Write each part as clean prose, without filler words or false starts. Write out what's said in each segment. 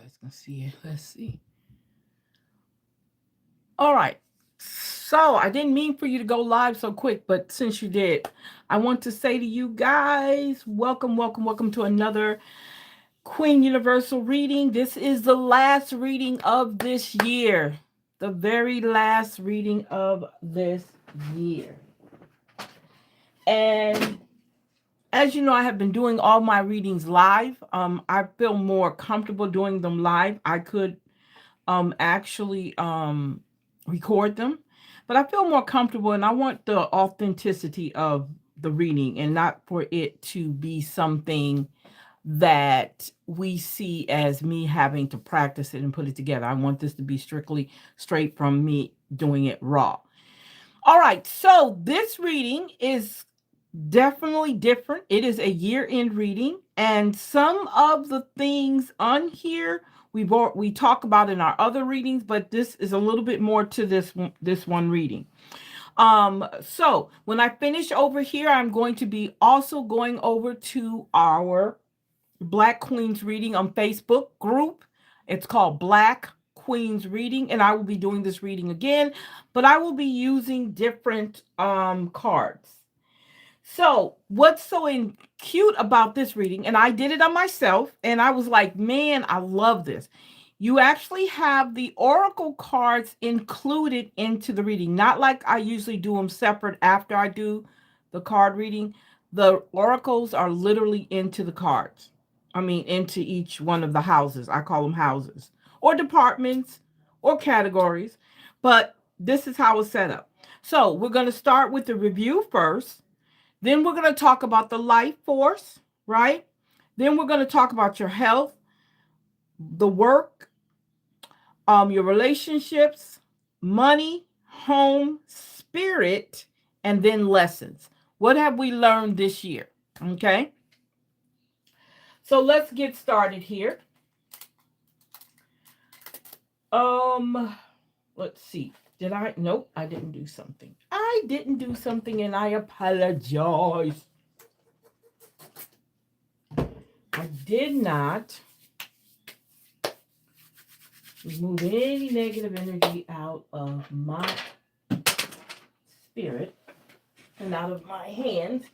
guys can see it. Let's see. All right. So I didn't mean for you to go live so quick, but since you did, I want to say to you guys, welcome, welcome, welcome to another Queen Universal reading. This is the last reading of this year, the very last reading of this year. And as you know, I have been doing all my readings live. I feel more comfortable doing them live. I could actually record them, but I feel more comfortable and I want the authenticity of the reading and not for it to be something that we see as me having to practice it and put it together. I want this to be strictly straight from me doing it raw. All right, so this reading is definitely different. It is a year-end reading, and some of the things on here we talk about in our other readings, but this is a little bit more to this one reading. So when I finish over here, I'm going to be also going over to our Black Queens Reading on Facebook group. It's called Black Queens Reading, and I will be doing this reading again, but I will be using different cards. So, what's so cute about this reading, and I did it on myself, and I was like, man, I love this. You actually have the oracle cards included into the reading, not like I usually do them separate after I do the card reading. The oracles are literally into the cards. I mean, into each one of the houses. I call them houses or departments or categories, but this is how it's set up. So, we're going to start with the review first. Then we're going to talk about the life force, right? Then we're going to talk about your health, the work, your relationships, money, home, spirit, and then lessons. What have we learned this year? Okay. So let's get started here. Let's see. Did I? Nope, I didn't do something. I didn't do something and I apologize. I did not remove any negative energy out of my spirit and out of my hands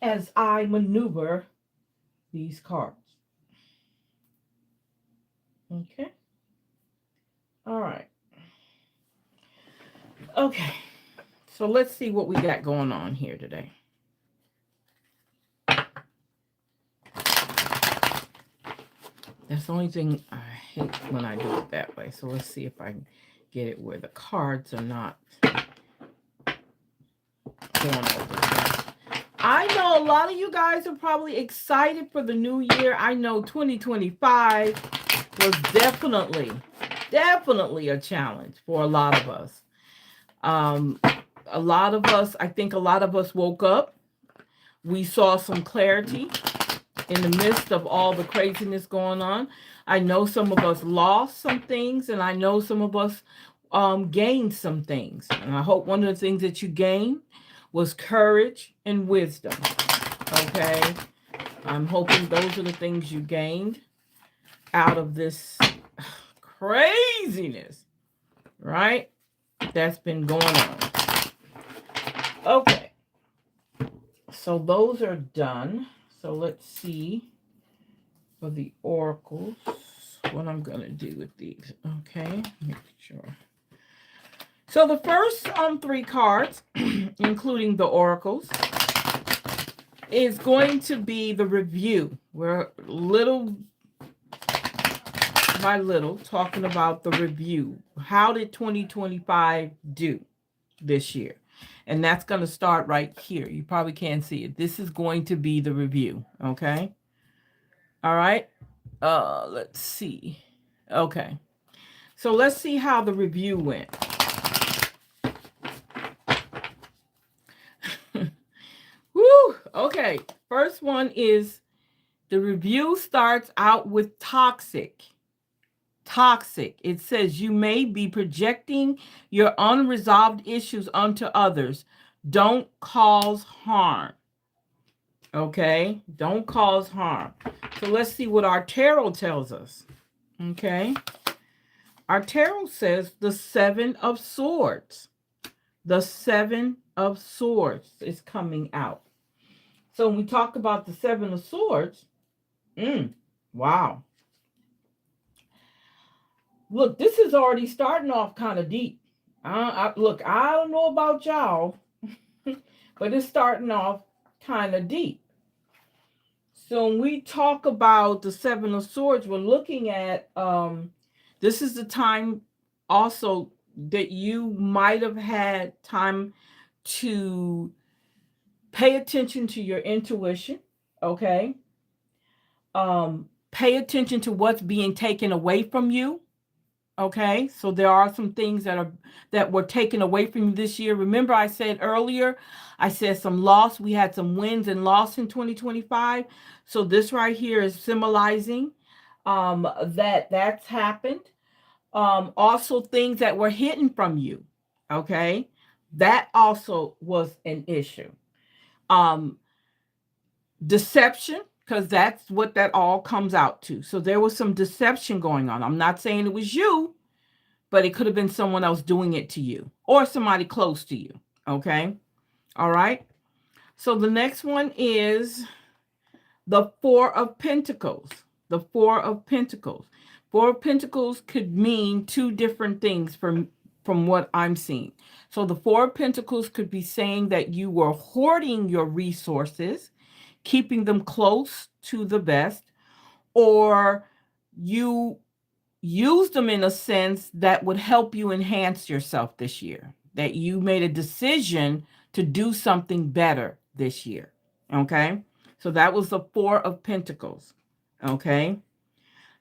as I maneuver these cards. Okay. All right. Okay. So let's see what we got going on here today. That's the only thing I hate when I do it that way. So let's see if I can get it where the cards are not going over. I know a lot of you guys are probably excited for the new year. I know 2025 was definitely a challenge for a lot of us. I think a lot of us woke up. We saw some clarity in the midst of all the craziness going on. I know some of us lost some things, and I know some of us gained some things. And I hope one of the things that you gained was courage and wisdom. Okay? I'm hoping those are the things you gained out of this craziness, right? That's been going on. Okay. So those are done. So let's see for the oracles what I'm going to do with these. Okay, make sure. So the first 3 cards, including the oracles, is going to be the review. We're little by little talking about the review. How did 2025 do this year? And that's going to start right here. You probably can't see it. This is going to be the review. Okay. All right. Let's see. Okay. So let's see how the review went. Woo. Okay. First one is the review starts out with toxic. Toxic. It says you may be projecting your unresolved issues onto others. Don't cause harm. Okay? Don't cause harm. So let's see what our tarot tells us. Okay. Our tarot says the Seven of Swords. The Seven of Swords is coming out. So when we talk about the Seven of Swords, wow. Look, this is already starting off kind of deep. Look, I don't know about y'all, but it's starting off kind of deep. So when we talk about the Seven of Swords, we're looking at this is the time also that you might have had time to pay attention to your intuition, okay? Pay attention to what's being taken away from you. Okay, so there are some things that were taken away from you this year. Remember, I said earlier, I said some loss. We had some wins and loss in 2025. So this right here is symbolizing that's happened. Also, things that were hidden from you. Okay, that also was an issue. Um, Deception, because that's what that all comes out to. So there was some deception going on. I'm not saying it was you, but it could have been someone else doing it to you or somebody close to you. Okay. All right. So the next one is the Four of Pentacles. The Four of Pentacles. Four of Pentacles could mean two different things from what I'm seeing. So the Four of Pentacles could be saying that you were hoarding your resources, keeping them close to the best, or you use them in a sense that would help you enhance yourself this year, that you made a decision to do something better this year. Okay. So that was the Four of Pentacles. Okay.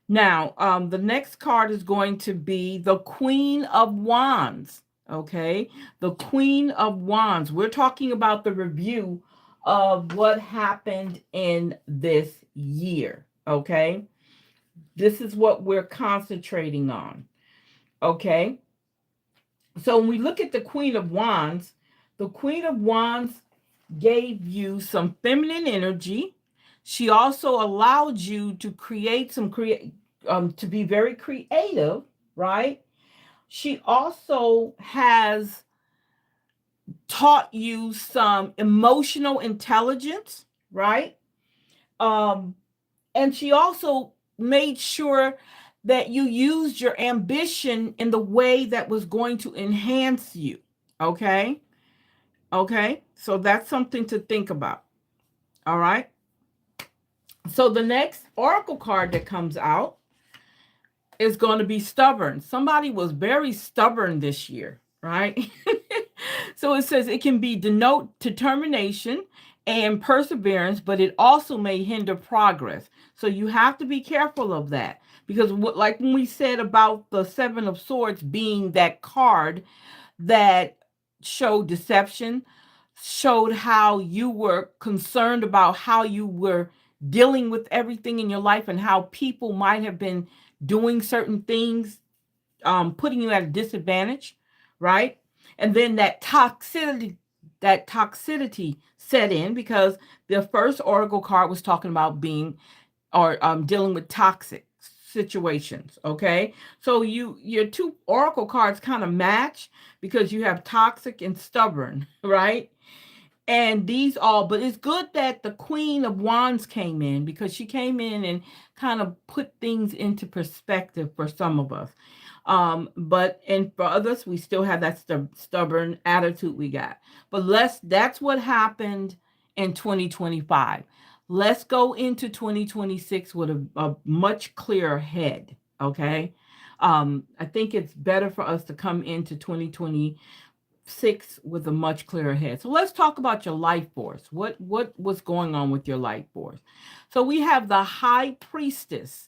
Now, the next card is going to be the Queen of Wands. Okay. The Queen of Wands. We're talking about the review of what happened in this year. Okay. This is what we're concentrating on. Okay. So when we look at the Queen of Wands, the Queen of Wands gave you some feminine energy. She also allowed you to to be very creative, right? She also has taught you some emotional intelligence, right? Um, and she also made sure that you used your ambition in the way that was going to enhance you. Okay. Okay. So that's something to think about. All right. So the next oracle card that comes out is going to be stubborn. Somebody was very stubborn this year, right? So it says it can be denote determination and perseverance, but it also may hinder progress. So you have to be careful of that because, like when we said about the Seven of Swords being that card that showed deception, showed how you were concerned about how you were dealing with everything in your life and how people might have been doing certain things, putting you at a disadvantage, right? And then that toxicity set in because the first oracle card was talking about being or dealing with toxic situations. Okay, so your two oracle cards kind of match because you have toxic and stubborn, right? And these all, but it's good that the Queen of Wands came in because she came in and kind of put things into perspective for some of us. But and for others, we still have that stubborn attitude we got. But that's what happened in 2025. Let's go into 2026 with a much clearer head. Okay. I think it's better for us to come into 2026 with a much clearer head. So let's talk about your life force. What was going on with your life force? So we have the High Priestess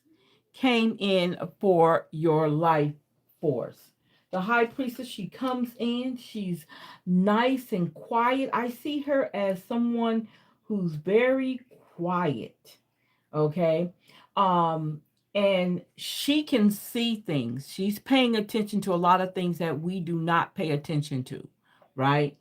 came in for your life force. The High Priestess, she comes in, she's nice and quiet. I see her as someone who's very quiet, okay? Um and she can see things. She's paying attention to a lot of things that we do not pay attention to, right?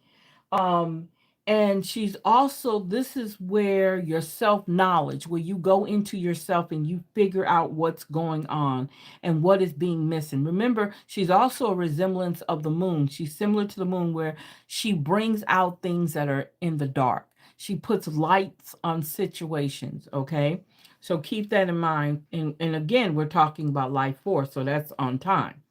Um And she's also, this is where your self knowledge, where you go into yourself and you figure out what's going on and what is being missing. Remember, she's also a resemblance of the moon. She's similar to the moon, where she brings out things that are in the dark. She puts lights on situations, okay? So keep that in mind. And again, we're talking about life force, so that's on time.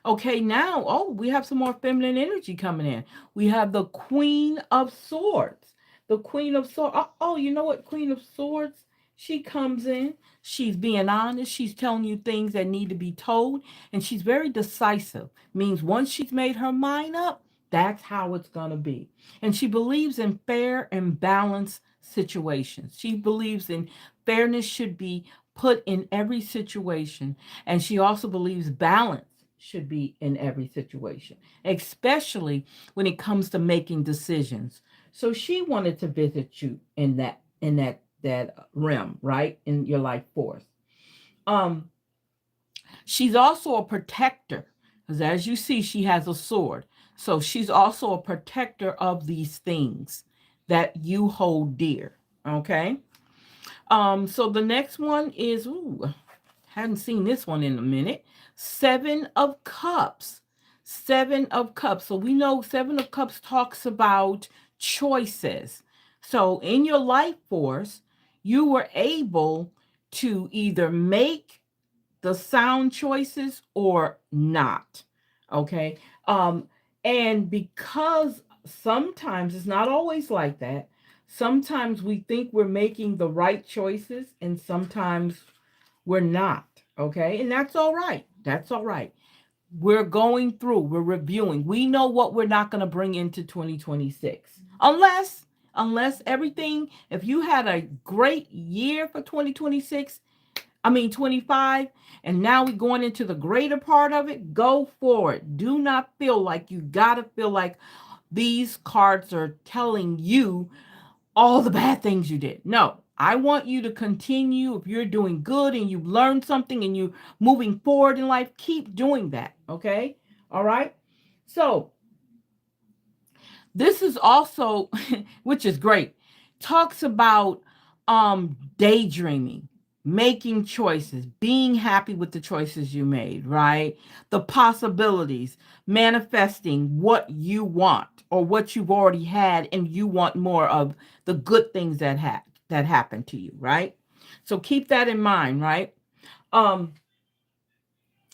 Okay, now, oh, we have some more feminine energy coming in. We have the Queen of Swords. The Queen of Swords. Oh, you know what? Queen of Swords, she comes in. She's being honest. She's telling you things that need to be told. And she's very decisive. Means once she's made her mind up, that's how it's going to be. And she believes in fair and balanced situations. She believes in fairness should be put in every situation. And she also believes balance should be in every situation, especially when it comes to making decisions. So she wanted to visit you in that realm, right? In your life force. Um, she's also a protector, because as you see, she has a sword. So she's also a protector of these things that you hold dear. Okay. So the next one is, ooh, hadn't seen this one in a minute. Seven of Cups. Seven of Cups. So we know Seven of Cups talks about choices. So in your life force, you were able to either make the sound choices or not. Okay. And because sometimes it's not always like that, sometimes we think we're making the right choices and sometimes we're not. Okay. And that's all right. That's all right. We're going through, we're reviewing. We know what we're not going to bring into 2026. Unless everything, if you had a great year for 2026, I mean 25, and now we're going into the greater part of it, go for it. Do not feel like you got to feel like these cards are telling you all the bad things you did. No, I want you to continue. If you're doing good and you've learned something and you're moving forward in life, keep doing that. Okay. All right. So this is also, which is great, talks about daydreaming, making choices, being happy with the choices you made, right? The possibilities, manifesting what you want or what you've already had and you want more of the good things that happen to you, right? So keep that in mind, right? Um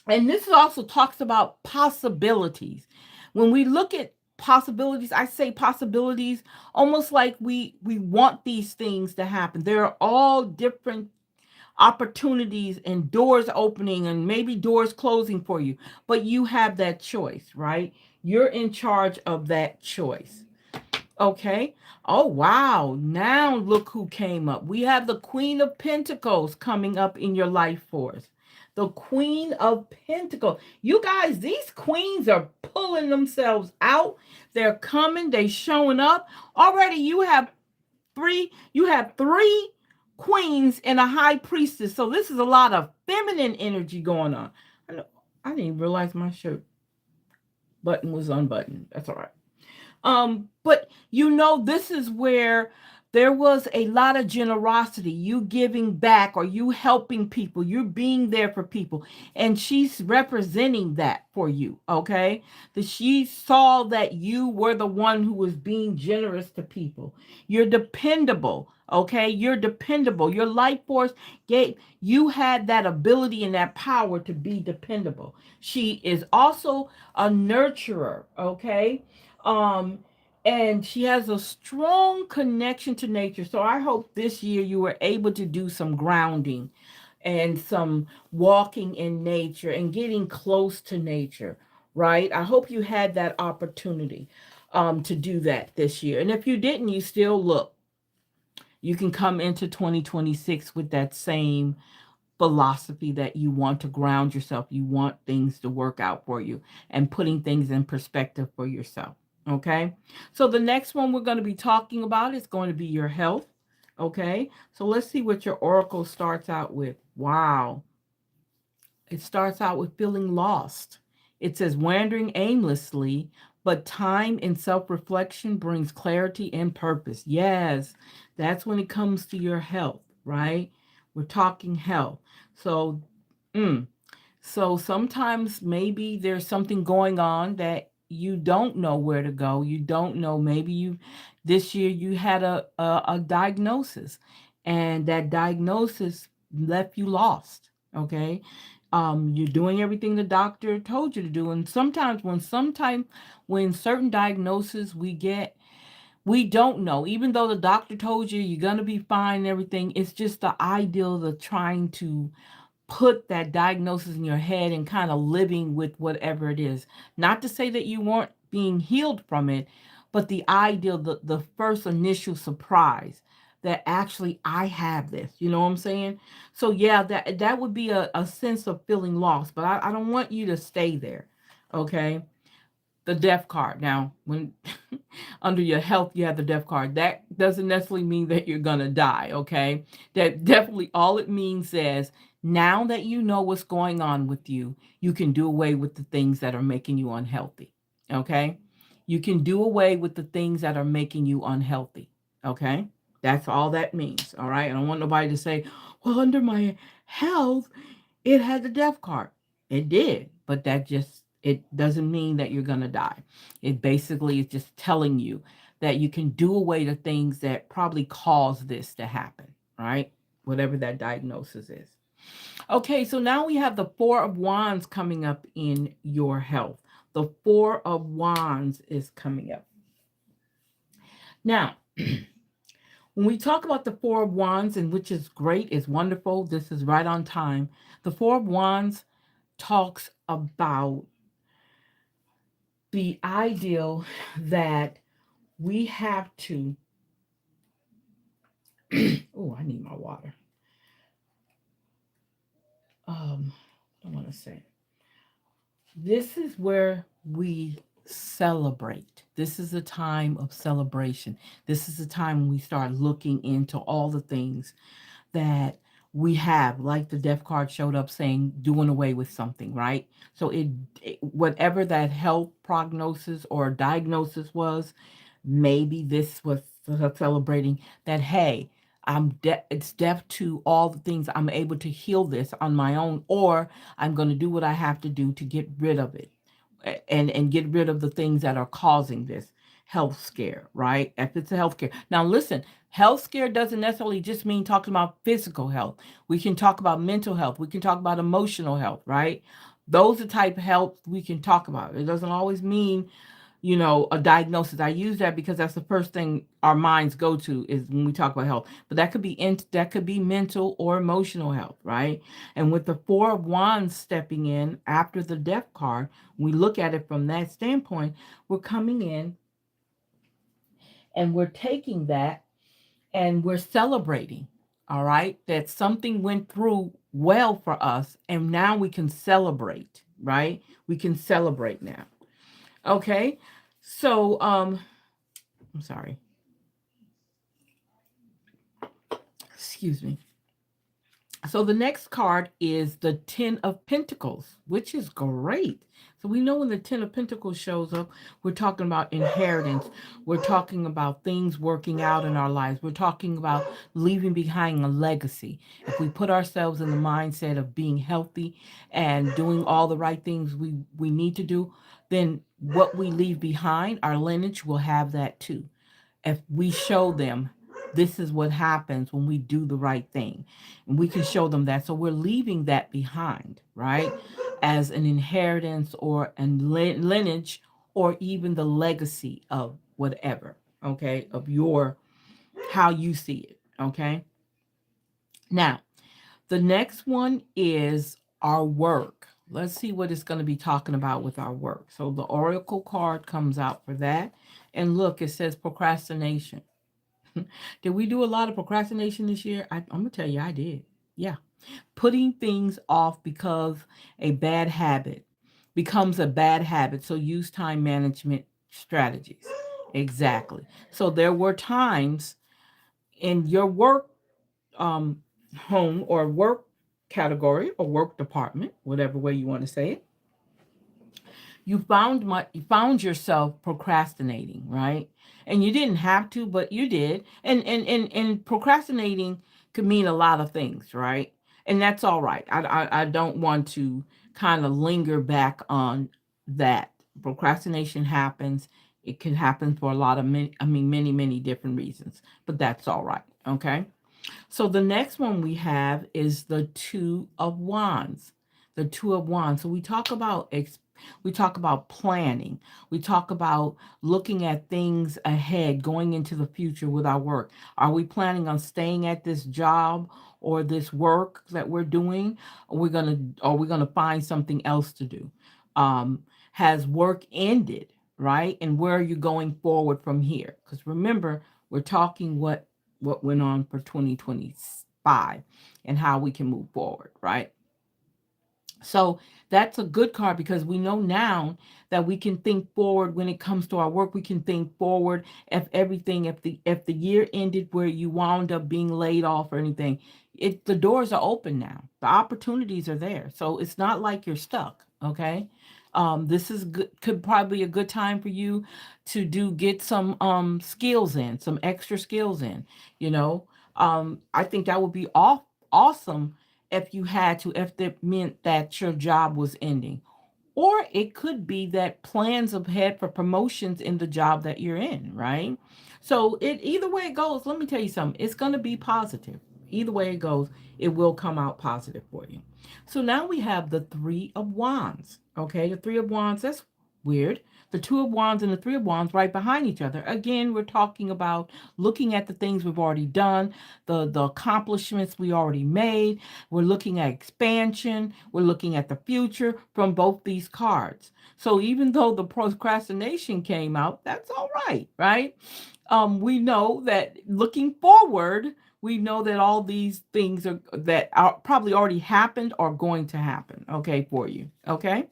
and this also talks about possibilities. When we look at possibilities, I say possibilities almost like we want these things to happen. There are all different opportunities and doors opening and maybe doors closing for you, but you have that choice, right? You're in charge of that choice. Okay. Oh, wow. Now look who came up. We have the Queen of Pentacles coming up in your life force. The Queen of Pentacles. You guys, these queens are pulling themselves out. They're coming, they showing up. Already you have three queens and a high priestess. So this is a lot of feminine energy going on. I didn't even realize my shirt button was unbuttoned. That's all right. But this is where there was a lot of generosity, you giving back or you helping people, you're being there for people. And she's representing that for you, okay? That she saw that you were the one who was being generous to people. You're dependable, okay? You're dependable. Your life force gave you had that ability and that power to be dependable. She is also a nurturer, okay? Um, and she has a strong connection to nature. So I hope this year you were able to do some grounding and some walking in nature and getting close to nature, right? I hope you had that opportunity to do that this year. And if you didn't, you still look. You can come into 2026 with that same philosophy that you want to ground yourself. You want things to work out for you and putting things in perspective for yourself. Okay. So the next one we're going to be talking about is going to be your health. Okay. So let's see what your oracle starts out with. Wow. It starts out with feeling lost. It says wandering aimlessly But time and self-reflection brings clarity and purpose. Yes, that's when it comes to your health, right? We're talking health. So, mm, so sometimes maybe there's something going on that you don't know where to go. You don't know. Maybe you this year you had a diagnosis, and that diagnosis left you lost. Okay. You're doing everything the doctor told you to do. And sometimes when certain diagnoses we get, we don't know. Even though the doctor told you you're gonna be fine and everything, it's just the ideal of trying to put that diagnosis in your head and kind of living with whatever it is. Not to say that you weren't being healed from it, but the ideal, the first initial surprise that actually I have this. You know what I'm saying? So yeah, that would be a sense of feeling lost, but I don't want you to stay there. Okay. The death card. Now, when under your health you have the death card, that doesn't necessarily mean that you're gonna die. Okay, that definitely all it means is now that you know what's going on with you, you can do away with the things that are making you unhealthy. Okay, you can do away with the things that are making you unhealthy. Okay, that's all that means. All right, I don't want nobody to say, well, under my health it had the death card. It did, but that just it doesn't mean that you're gonna die. It basically is just telling you that you can do away the things that probably caused this to happen, right? Whatever that diagnosis is. Okay, so now we have the Four of Wands coming up in your health. The Four of Wands is coming up. Now, when we talk about the Four of Wands, and which is great, is wonderful, this is right on time. The Four of Wands talks about the ideal that we have to oh, I need my water. I want to say this is where we celebrate. This is a time of celebration. This is a time when we start looking into all the things that we have, like the death card showed up saying doing away with something, right? So whatever that health prognosis or diagnosis was, maybe this was celebrating that, hey, it's deaf to all the things. I'm able to heal this on my own, or I'm going to do what I have to do to get rid of it, and get rid of the things that are causing this health scare, right? If it's a health scare. Now listen, health scare doesn't necessarily just mean talking about physical health. We can talk about mental health. We can talk about emotional health, right? Those are type of health we can talk about. It doesn't always mean, a diagnosis. I use that because that's the first thing our minds go to is when we talk about health. But that could be mental or emotional health, right? And with the Four of Wands stepping in after the Death card, we look at it from that standpoint. We're coming in and we're taking that and we're celebrating. All right, that something went through well for us, and now we can celebrate. Right, we can celebrate now. Okay, so I'm sorry. Excuse me. So the next card is the Ten of Pentacles, which is great. So we know when the Ten of Pentacles shows up, we're talking about inheritance. We're talking about things working out in our lives. We're talking about leaving behind a legacy. If we put ourselves in the mindset of being healthy and doing all the right things we need to do, then what we leave behind, our lineage will have that too. If we show them this is what happens when we do the right thing, and we can show them that, so we're leaving that behind, right, as an inheritance or an lineage, or even the legacy of whatever, okay, of your how you see it. Okay, now the next one is our work. Let's see what it's going to be talking about with our work. So the oracle card comes out for that, and look, it says procrastination. Did we do a lot of procrastination this year? I'm going to tell you, I did. Yeah. Putting things off because a bad habit becomes a bad habit. So use time management strategies. Exactly. So there were times in your work home or work category or work department, whatever way you want to say it, You found yourself procrastinating, right? And you didn't have to, but you did. And procrastinating could mean a lot of things, right? And that's all right. I don't want to kind of linger back on that. Procrastination happens. It can happen for a lot of many different reasons, but that's all right. Okay. So the next one we have is the Two of Wands. The Two of Wands. So we talk about planning. We talk about looking at things ahead, going into the future with our work. Are we planning on staying at this job or this work that we're doing? Are we gonna find something else to do? Has work ended, right? And where are you going forward from here? Because remember, we're talking what went on for 2025 and how we can move forward, right? So that's a good card because we know now that we can think forward when it comes to our work. We can think forward if the year ended where you wound up being laid off or anything, the doors are open now. The opportunities are there. So it's not like you're stuck. Okay. This is good, could probably be a good time for you to get some skills in, some extra skills in, you know. I think that would be awesome if you had to, if that meant that your job was ending. Or it could be that plans ahead for promotions in the job that you're in, right? So it either way it goes, let me tell you something, it's gonna be positive. Either way it goes, it will come out positive for you. So now we have the Three of Wands. Okay, the Three of Wands, that's weird. The Two of Wands and the Three of Wands right behind each other. Again, we're talking about looking at the things we've already done, the accomplishments we already made. We're looking at expansion. We're looking at the future from both these cards. So even though the procrastination came out, that's all right, right? We know that looking forward, we know that all these things are probably already happened or going to happen, okay, for you, okay?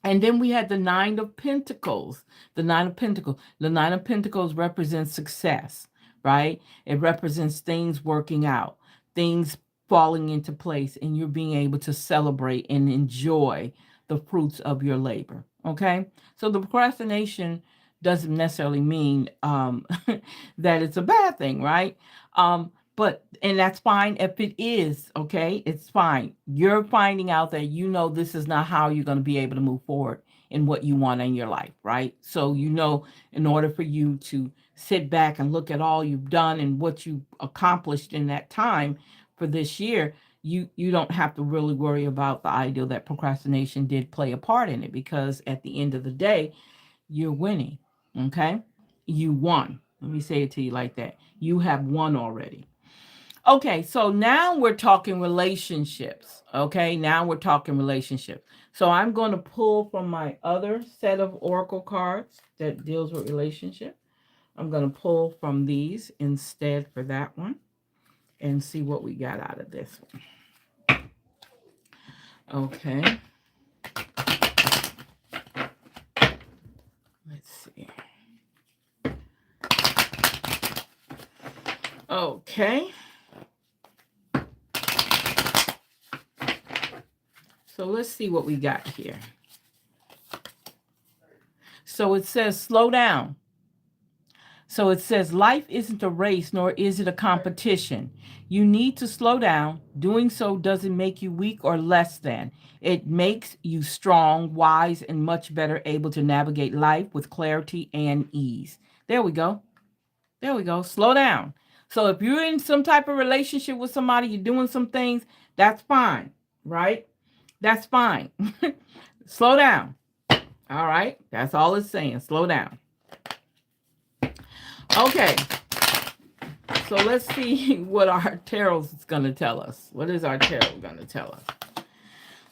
And then we had the Nine of Pentacles. The Nine of Pentacles. The Nine of Pentacles represents success, right? It represents things working out, things falling into place, and you're being able to celebrate and enjoy the fruits of your labor. Okay. So the procrastination doesn't necessarily mean that it's a bad thing, right? And that's fine if it is, okay? It's fine. You're finding out that you know this is not how you're going to be able to move forward in what you want in your life, right? So you know, in order for you to sit back and look at all you've done and what you accomplished in that time for this year, you don't have to really worry about the idea that procrastination did play a part in it, because at the end of the day, you're winning, okay? You won. Let me say it to you like that. You have won already. Okay, so now we're talking relationships. Okay, now we're talking relationships. So I'm going to pull from my other set of oracle cards that deals with relationship. I'm going to pull from these instead for that one and see what we got out of this one. Okay. Let's see. Okay. So let's see what we got here. So it says slow down. So it says life isn't a race, nor is it a competition. You need to slow down. Doing so doesn't make you weak or less than. It makes you strong, wise, and much better able to navigate life with clarity and ease. There we go. There we go. Slow down. So if you're in some type of relationship with somebody, you're doing some things, that's fine, right? That's fine. Slow down. All right. That's all it's saying. Slow down. Okay. So let's see what our tarot is going to tell us. What is our tarot going to tell us?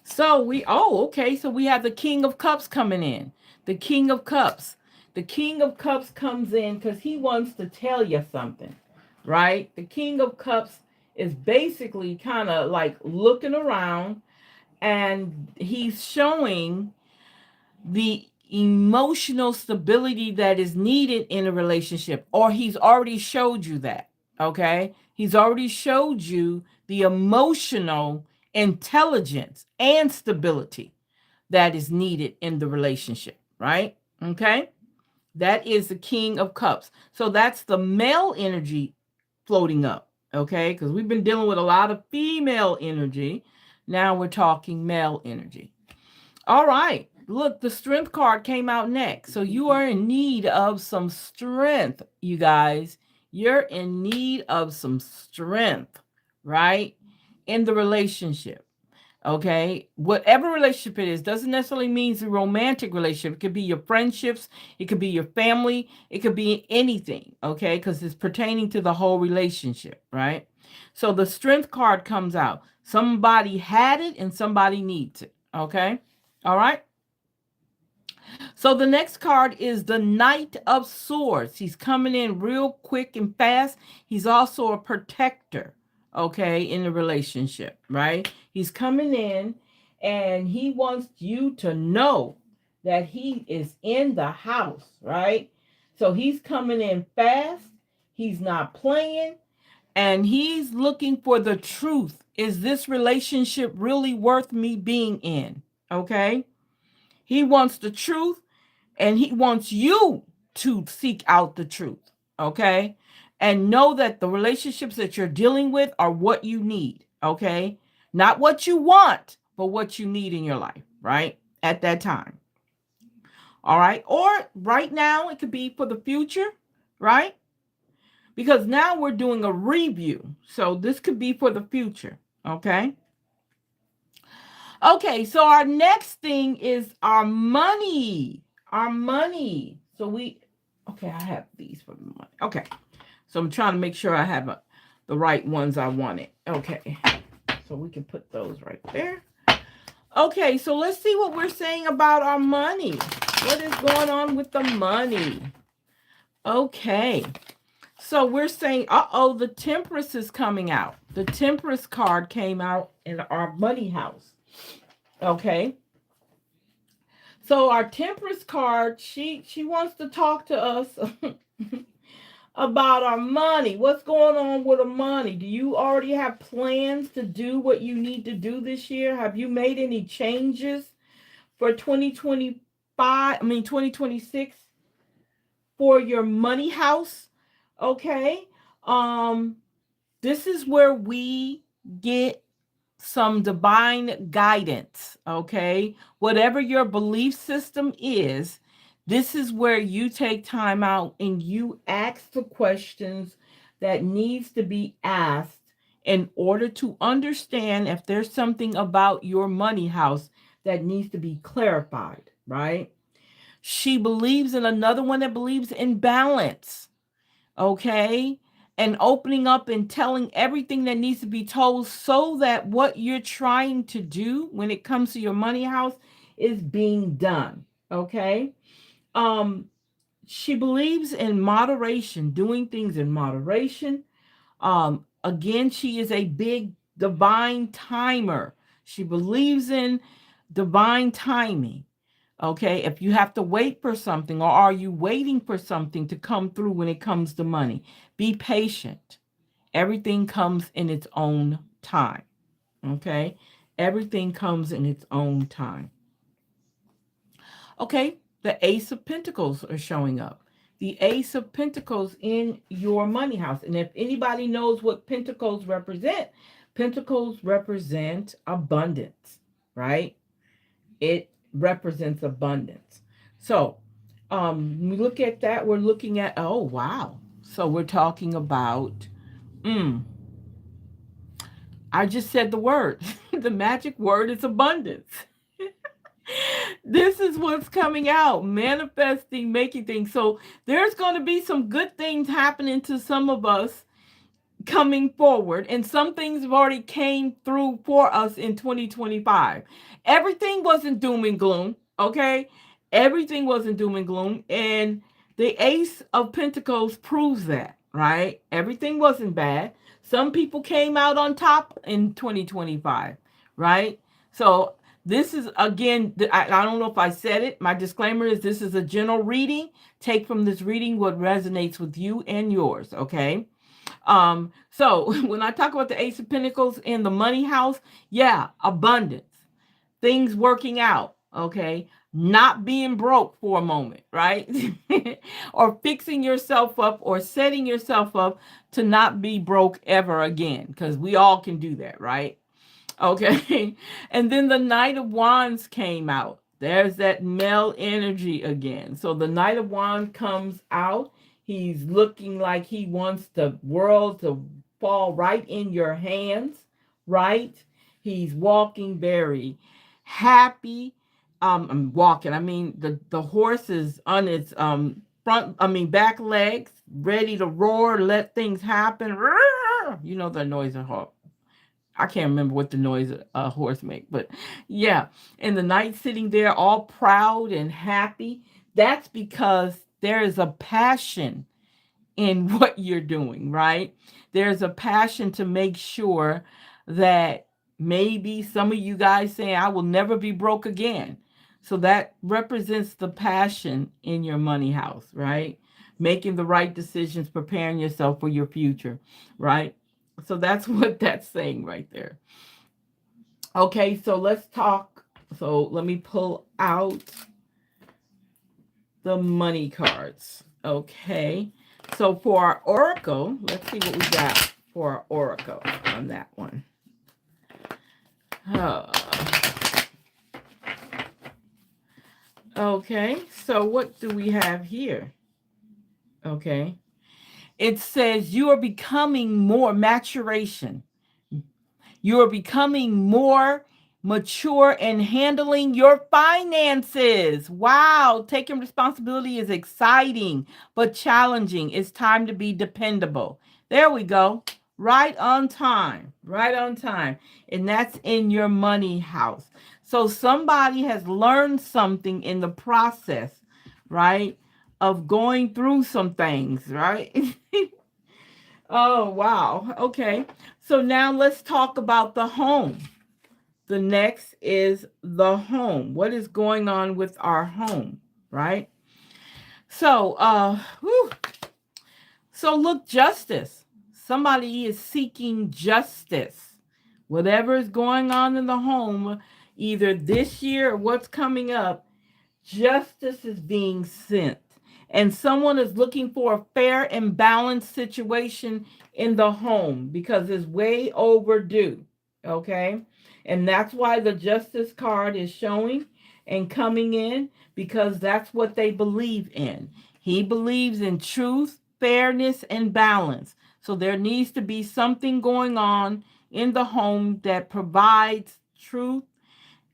So okay. So we have the King of Cups coming in. The King of Cups. The King of Cups comes in because he wants to tell you something, right? The King of Cups is basically kind of like looking around, and he's showing the emotional stability that is needed in a relationship, or he's already showed you that. Okay, he's already showed you the emotional intelligence and stability that is needed in the relationship, right? Okay. That is the King of Cups. So that's the male energy floating up, okay? Because we've been dealing with a lot of female energy. Now we're talking male energy. All right. Look, the strength card came out next. So you are in need of some strength, you guys. You're in need of some strength, right? In the relationship. Okay, whatever relationship it is doesn't necessarily mean it's a romantic relationship. It could be your friendships, it could be your family, it could be anything. Okay, because it's pertaining to the whole relationship, right? So the strength card comes out. Somebody had it and somebody needs it. Okay, all right. So the next card is the Knight of Swords. He's coming in real quick and fast. He's also a protector, okay, in the relationship, right? He's coming in and he wants you to know that he is in the house, right? So he's coming in fast. He's not playing and he's looking for the truth. Is this relationship really worth me being in? Okay? He wants the truth and he wants you to seek out the truth, okay? And know that the relationships that you're dealing with are what you need, okay? Not what you want, but what you need in your life, right? At that time. All right? Or right now, it could be for the future, right? Because now we're doing a review. So this could be for the future, okay? Okay, so our next thing is our money. Our money. Okay, I have these for the money. Okay, so I'm trying to make sure I have the right ones I wanted. Okay, so we can put those right there. Okay, so let's see what we're saying about our money. What is going on with the money? Okay, so we're saying, uh-oh, the Temperance is coming out. The Temperance card came out in our money house. Okay. So our Temperance card, she wants to talk to us about our money. What's going on with the money? Do you already have plans to do what you need to do this year? Have you made any changes for 2026 for your money house? Okay. This is where we get some divine guidance, okay? Whatever your belief system is, this is where you take time out and you ask the questions that needs to be asked in order to understand if there's something about your money house that needs to be clarified, right? She believes in another one that believes in balance, okay? And opening up and telling everything that needs to be told so that what you're trying to do when it comes to your money house is being done, okay? She believes in moderation, doing things in moderation. Again, she is a big divine timer. She believes in divine timing. Okay, if you have to wait for something, or are you waiting for something to come through when it comes to money? Be patient. Everything comes in its own time. Okay, everything comes in its own time. Okay, the Ace of Pentacles are showing up. The Ace of Pentacles in your money house. And if anybody knows what Pentacles represent abundance, right? It represents abundance. So when we look at that, we're looking at, oh, wow. So we're talking about, I just said the word. The magic word is abundance. This is what's coming out, manifesting, making things. So there's going to be some good things happening to some of us coming forward, and some things have already came through for us in 2025. Everything wasn't doom and gloom, okay? Everything wasn't doom and gloom, and the Ace of Pentacles proves that, right? Everything wasn't bad. Some people came out on top in 2025, right? So this is, again, I don't know if I said it. My disclaimer is this is a general reading. Take from this reading what resonates with you and yours, okay? So when I talk about the Ace of Pentacles in the money house, yeah, abundance, things working out, Okay, not being broke for a moment, right? Or fixing yourself up or setting yourself up to not be broke ever again, because we all can do that, right? Okay. And then the Knight of Wands came out. There's that male energy again. So the Knight of Wands comes out. He's looking like he wants the world to fall right in your hands, right? He's walking very happy. I'm walking. I mean, the horse is on its back legs, ready to roar, let things happen. You know the noise of horse. I can't remember what the noise a horse make, but yeah. And the knight sitting there all proud and happy. That's because there is a passion in what you're doing, right? There's a passion to make sure that maybe some of you guys saying, I will never be broke again. So that represents the passion in your money house, right? Making the right decisions, preparing yourself for your future, right? So that's what that's saying right there. Okay, so let's talk. So let me pull out the money cards. Okay, so for our oracle, let's see what we got for our oracle on that one. Uh, okay, so what do we have here? Okay, it says you are becoming more maturation. You are becoming more mature in handling your finances. Wow, taking responsibility is exciting but challenging. It's time to be dependable. There we go. Right on time. Right on time. And that's in your money house. So somebody has learned something in the process, right? Of going through some things, right? Oh, wow. Okay. So now let's talk about the home. The next is the home. What is going on with our home, right? So, so look, justice. Somebody is seeking justice. Whatever is going on in the home, either this year or what's coming up, justice is being sent. And someone is looking for a fair and balanced situation in the home because it's way overdue. Okay. And that's why the justice card is showing and coming in, because that's what they believe in. He believes in truth, fairness, and balance. So there needs to be something going on in the home that provides truth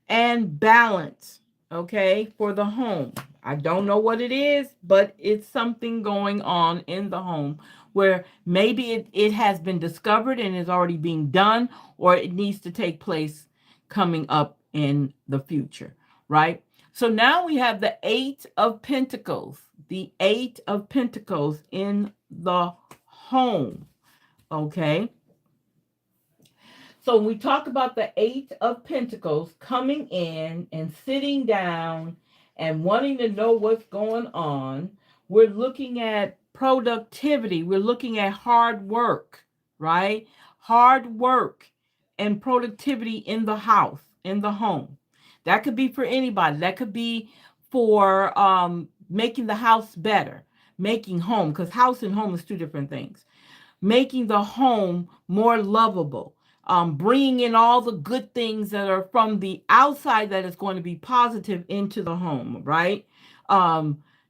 and balance, okay, for the home. I don't know what it is, but it's something going on in the home where maybe it has been discovered and is already being done, or it needs to take place coming up in the future, right? So now we have the Eight of Pentacles, the Eight of Pentacles in the home, okay? So when we talk about the Eight of Pentacles coming in and sitting down and wanting to know what's going on, we're looking at productivity. We're looking at hard work, right? Hard work and productivity in the house, in the home. That could be for anybody. That could be for making the house better, making home, because house and home is two different things, making the home more lovable, bringing in all the good things that are from the outside that is going to be positive into the home, right?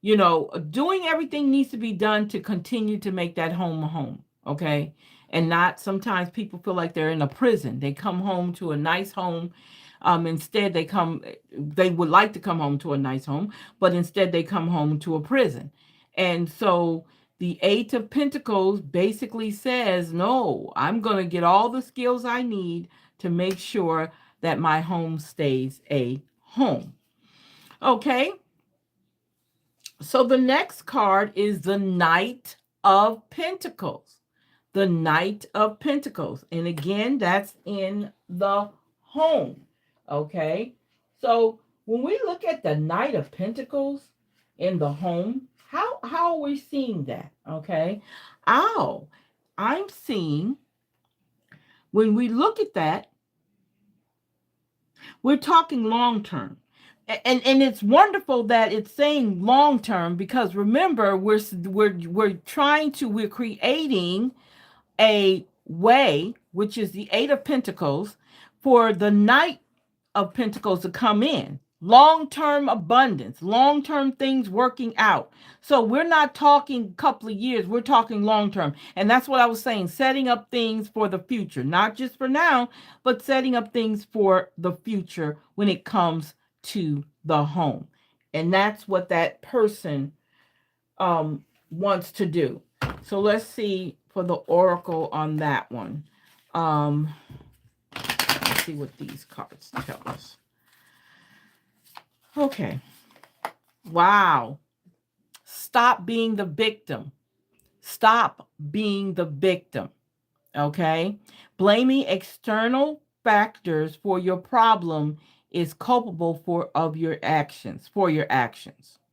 Doing everything needs to be done to continue to make that home a home, okay? And not sometimes people feel like they're in a prison. They come home to a nice home. Instead, they would like to come home to a nice home, but instead they come home to a prison. And so the Eight of Pentacles basically says, no, I'm going to get all the skills I need to make sure that my home stays a home. Okay. So the next card is the Knight of Pentacles. The Knight of Pentacles. And again, that's in the home. Okay. So when we look at the Knight of Pentacles in the home, how are we seeing that? Okay. Oh, I'm seeing, when we look at that, we're talking long term. And it's wonderful that it's saying long term, because remember, we're creating a way, which is the Eight of Pentacles, for the Knight of Pentacles to come in. Long term abundance, long term things working out. So we're not talking a couple of years, we're talking long term. And that's what I was saying, setting up things for the future, not just for now, but setting up things for the future when it comes to the home. And that's what that person wants to do. So let's see for the oracle on that one. Let's see what these cards tell us. Okay. Wow. Stop being the victim. Stop being the victim. Okay. Blaming external factors for your problem is culpable for your actions.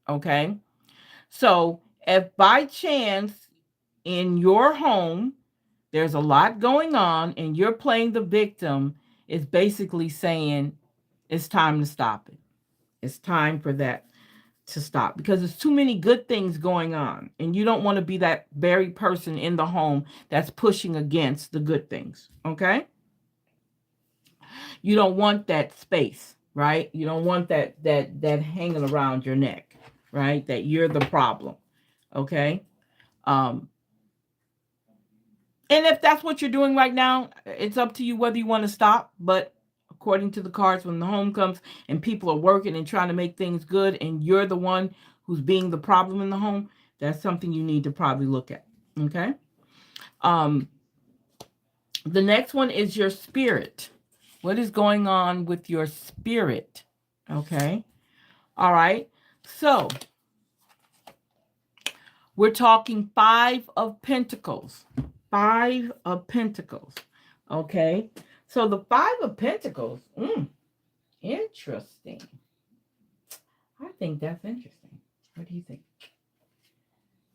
Okay. So if by chance in your home there's a lot going on and you're playing the victim, it's basically saying it's time to stop it. It's time for that to stop, because there's too many good things going on and you don't want to be that very person in the home that's pushing against the good things. Okay. You don't want that space, right? You don't want that hanging around your neck, right? That you're the problem. Okay. um And if that's what you're doing right now, it's up to you whether you want to stop. But according to the cards, when the home comes and people are working and trying to make things good, and you're the one who's being the problem in the home, that's something you need to probably look at. Okay. Um, the next one is your spirit. What is going on with your spirit? Okay. All right. So we're talking Five of Pentacles. Five of Pentacles. Okay. So the Five of Pentacles, interesting. I think that's interesting. What do you think?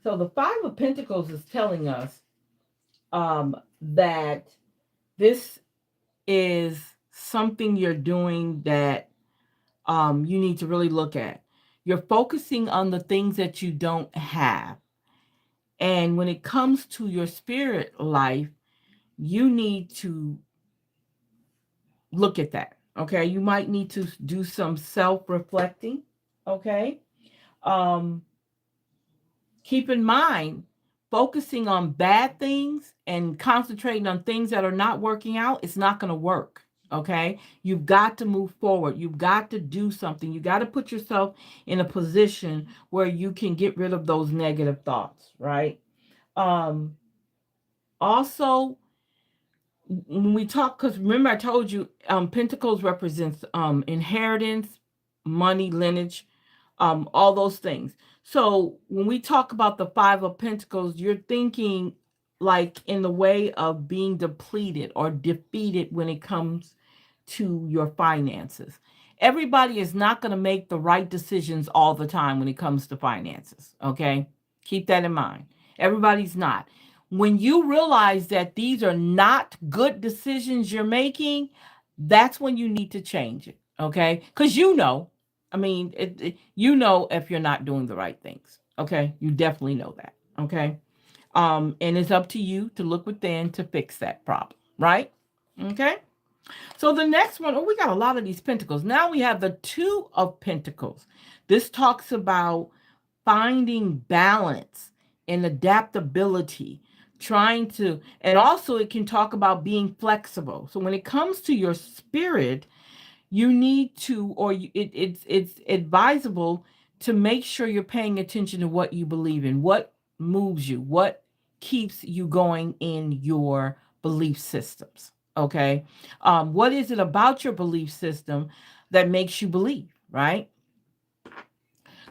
So the Five of Pentacles is telling us that this is something you're doing that you need to really look at. You're focusing on the things that you don't have. And when it comes to your spirit life, you need to look at that. Okay. You might need to do some self-reflecting. Okay. Keep in mind, focusing on bad things and concentrating on things that are not working out, it's not going to work. Okay. You've got to move forward. You've got to do something. You got to put yourself in a position where you can get rid of those negative thoughts. Right. Also, when we talk, because remember I told you, Pentacles represents inheritance, money, lineage, all those things. So when we talk about the Five of Pentacles, you're thinking like in the way of being depleted or defeated when it comes to your finances. Everybody is not going to make the right decisions all the time when it comes to finances. Okay. Keep that in mind. Everybody's not. When you realize that these are not good decisions you're making, that's when you need to change it. Okay. Because I mean, you know if you're not doing the right things. Okay. You definitely know that. Okay. And it's up to you to look within to fix that problem. Right. Okay. So the next one, we got a lot of these pentacles. Now we have the Two of Pentacles. This talks about finding balance and adaptability, and also it can talk about being flexible. So when it comes to your spirit, you need to, it's advisable to make sure you're paying attention to what you believe in, what moves you, what keeps you going in your belief systems. Okay. What is it about your belief system that makes you believe, right?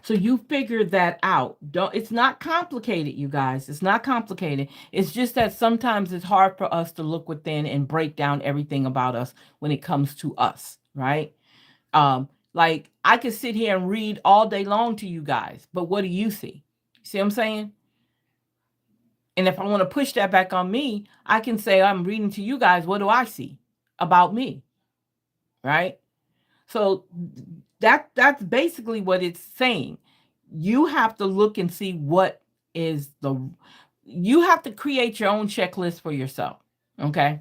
So you figure that out. It's not complicated, you guys. It's not complicated. It's just that sometimes it's hard for us to look within and break down everything about us when it comes to us, right? Like I could sit here and read all day long to you guys, but what do you see? See what I'm saying? And if I want to push that back on me, I can say I'm reading to you guys. What do I see about me? Right? So That's basically what it's saying. You have to look and see what is the you have to create your own checklist for yourself, okay?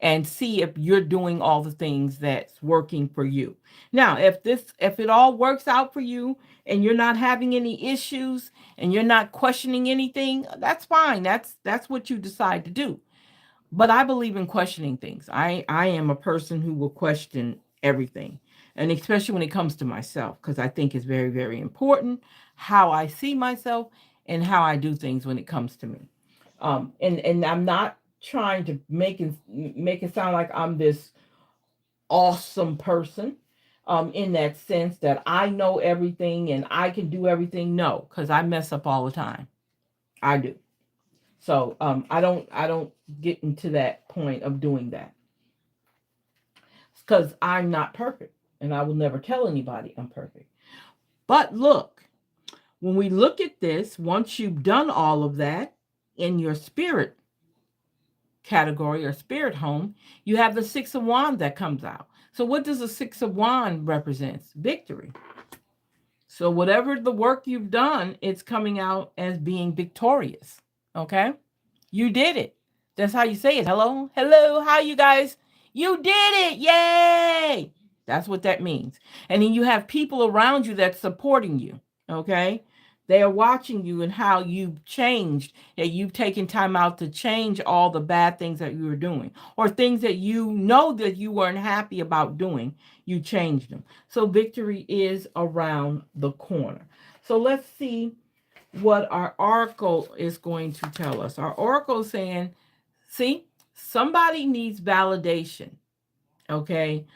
And see if you're doing all the things that's working for you. Now, if it all works out for you and you're not having any issues and you're not questioning anything, that's fine. That's what you decide to do. But I believe in questioning things. I am a person who will question everything, and especially when it comes to myself, because I think it's very, very important how I see myself and how I do things when it comes to me. And I'm not trying to make it sound like I'm this awesome person. In that sense that I know everything and I can do everything. No, because I mess up all the time. I do. So I don't get into that point of doing that because I'm not perfect and I will never tell anybody I'm perfect. But look, when we look at this, once you've done all of that in your spirit category or spirit home, you have the Six of Wands that comes out. So what does the Six of Wands represents? Victory. So whatever the work you've done, it's coming out as being victorious. Okay? You did it. That's how you say it. Hello? Hello, how you guys? You did it. Yay! That's what that means. And then you have people around you that's supporting you. Okay? They are watching you and how you've changed, that you've taken time out to change all the bad things that you were doing, or things that you know that you weren't happy about doing. You changed them. So victory is around the corner. So let's see what our oracle is going to tell us. Our oracle is saying, see, somebody needs validation. Okay.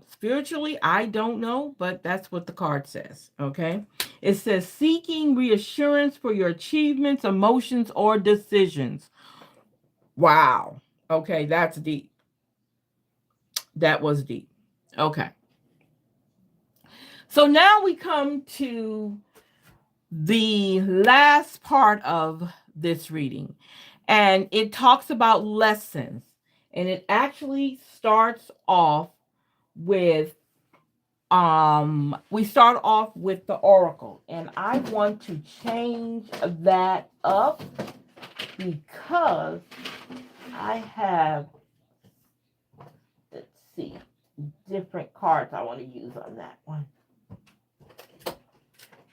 Spiritually, I don't know, but that's what the card says. Okay. It says seeking reassurance for your achievements, emotions, or decisions. Wow. Okay, that's deep. That was deep. Okay. So now we come to the last part of this reading, and it talks about lessons, and it actually starts off with we start off with the oracle, and I want to change that up because I have, let's see, different cards I want to use on that one.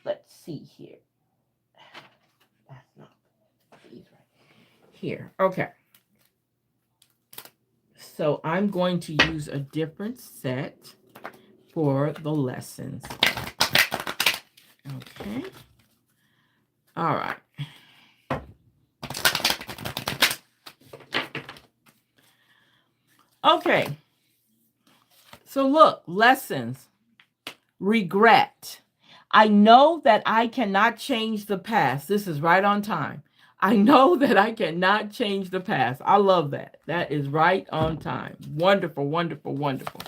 Let's see here. That's not these right here. Okay. So I'm going to use a different set for the lessons. Okay. All right. Okay. So look, lessons, regret. I know that I cannot change the past. This is right on time. I know that I cannot change the past. I love that. That is right on time. Wonderful, wonderful, wonderful.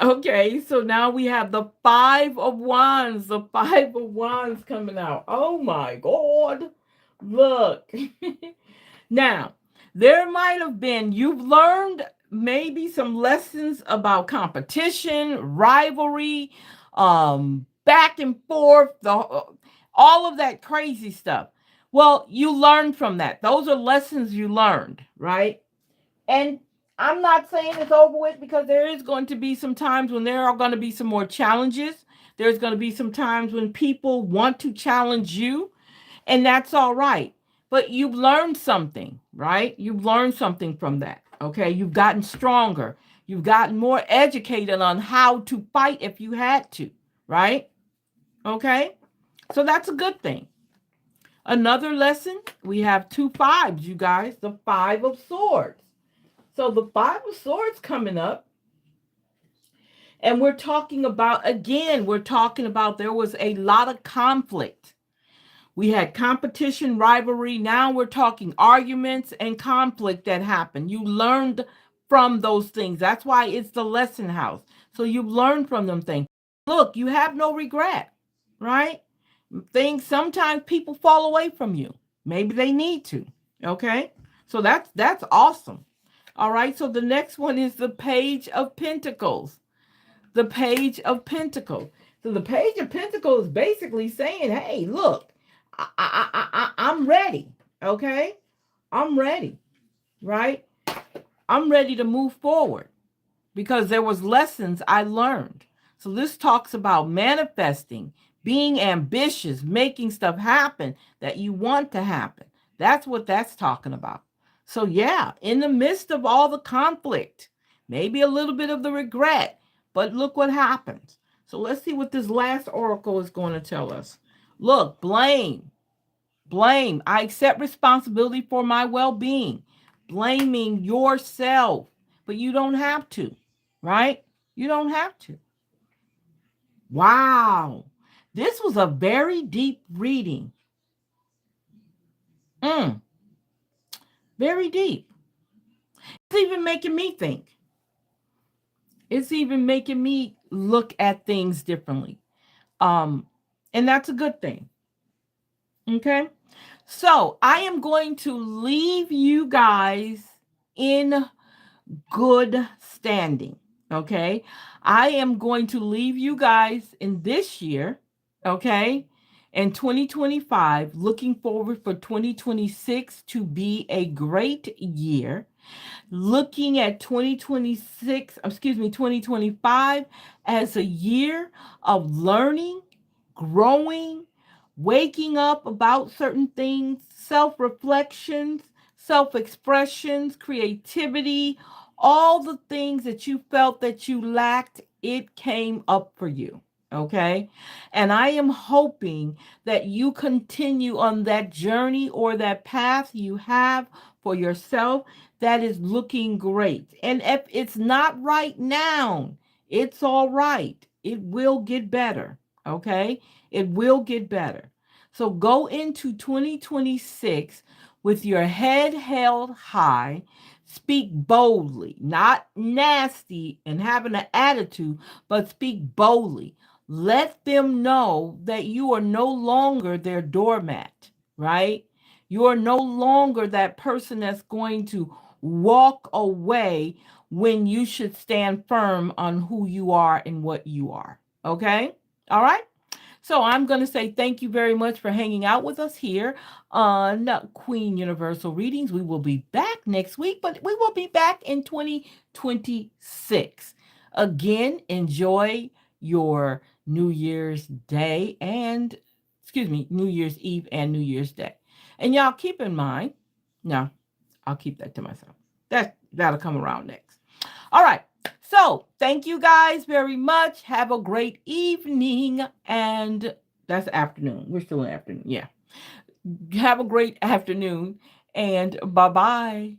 Okay, so now we have the Five of Wands. The Five of Wands coming out. Oh my God. Look. Now, there might have been, you've learned maybe some lessons about competition, rivalry, back and forth, all of that crazy stuff. Well, you learned from that. Those are lessons you learned, right? And I'm not saying it's over with because there is going to be some times when there are going to be some more challenges. There's going to be some times when people want to challenge you, and that's all right. But you've learned something, right? You've learned something from that. Okay. You've gotten stronger. You've gotten more educated on how to fight if you had to, right? Okay. So that's a good thing. Another lesson, we have two fives, you guys, the Five of Swords. So the Five of Swords coming up. And we're talking about, again, there was a lot of conflict. We had competition, rivalry. Now we're talking arguments and conflict that happened. You learned from those things. That's why it's the lesson house. So you've learned from them things. Look, you have no regret, right? Sometimes people fall away from you. Maybe they need to. Okay? So that's awesome. All right, so the next one is the Page of Pentacles. the Page of Pentacles. So the Page of Pentacles is basically saying, hey, look, I'm ready. Okay? I'm ready. Right? I'm ready to move forward because there was lessons I learned. So this talks about manifesting, being ambitious, making stuff happen that you want to happen. That's what that's talking about. So yeah, in the midst of all the conflict, maybe a little bit of the regret, but look what happens. So let's see what this last oracle is going to tell us. Look, blame. Blame. I accept responsibility for my well-being. Blaming yourself, but you don't have to, right? You don't have to. Wow. This was a very deep reading. Very deep. It's even making me think. It's even making me look at things differently. And that's a good thing. Okay? So, I am going to leave you guys in good standing. Okay? I am going to leave you guys in this year, okay? In 2025, looking forward for 2026 to be a great year. Looking at 2025 as a year of learning, growing, waking up about certain things, self-reflections, self-expressions, creativity, all the things that you felt that you lacked, it came up for you. Okay. And I am hoping that you continue on that journey or that path you have for yourself that is looking great. And if it's not right now, it's all right. It will get better. Okay. It will get better. So go into 2026 with your head held high. Speak boldly, not nasty and having an attitude, but speak boldly. Let them know that you are no longer their doormat, right? You are no longer that person that's going to walk away when you should stand firm on who you are and what you are. Okay? All right? So I'm going to say thank you very much for hanging out with us here on Queen Universal Readings. We will be back next week, but we will be back in 2026. Again, enjoy your New Year's Day and, New Year's Eve and New Year's Day. And y'all keep in mind, no, I'll keep that to myself. That'll come around next. All right. So thank you guys very much. Have a great evening. And that's afternoon. We're still in afternoon. Yeah. Have a great afternoon. And bye-bye.